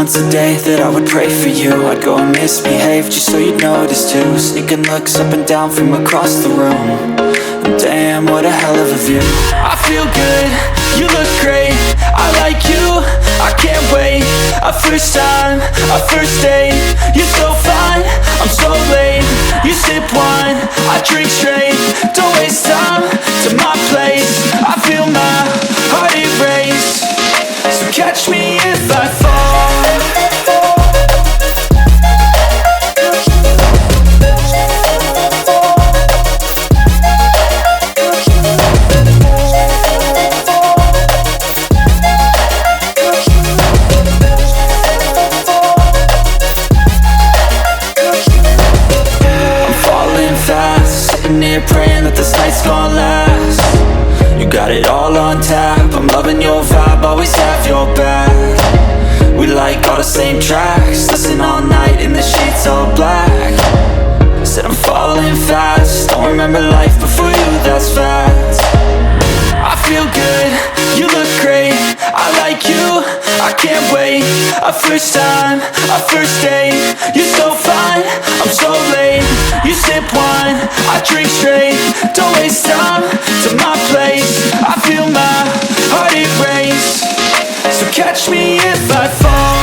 once a day that I would pray for you. I'd go and misbehave just so you'd notice too. Sneaking looks up and down from across the room. And damn, what a hell of a view. I feel good, you look great, I like you, I can't wait. A first time, a first date, you're so fine, I'm so late. You sip wine, I drink straight. Don't waste time to my place. I feel my heart erase. So catch me if I fall. Praying that this night's gonna last. You got it all on tap, I'm loving your vibe, always have your back. We like all the same tracks, listen all night in the sheets all black. Said I'm falling fast, don't remember life before you, that's fact. I feel good, you look great, I like you, I can't wait. A first time, a first date, you're so fine, I'm so late. You sip wine, I drink straight. Don't waste time to my place. I feel my heart erase. So catch me if I fall.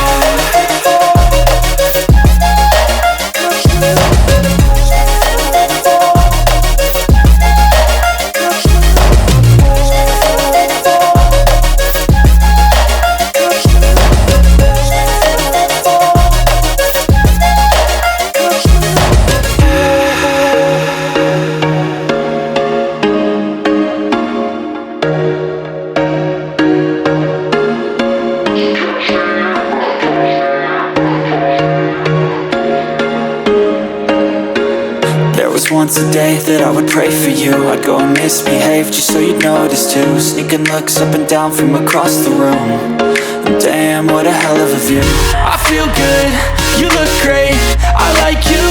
Once a day that I would pray for you. I'd go and misbehave just so you'd notice too. Sneaking looks up and down from across the room. And damn, what a hell of a view. I feel good, you look great, I like you,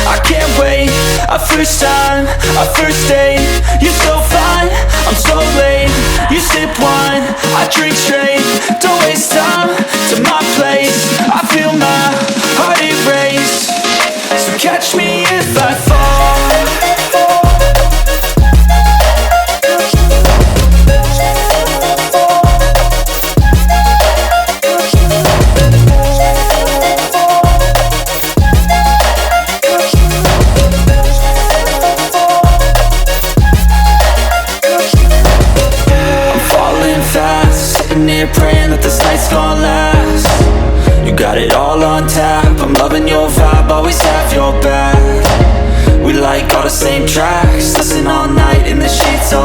I can't wait. A first time, a first date, you're so fine, I'm so late. You sip wine, I drink straight. Don't waste time to my place. I feel my heart erase. So catch me if I fall. Praying that this night's gonna last. You got it all on tap, I'm loving your vibe, always have your back. We like all the same tracks, listen all night in the sheets all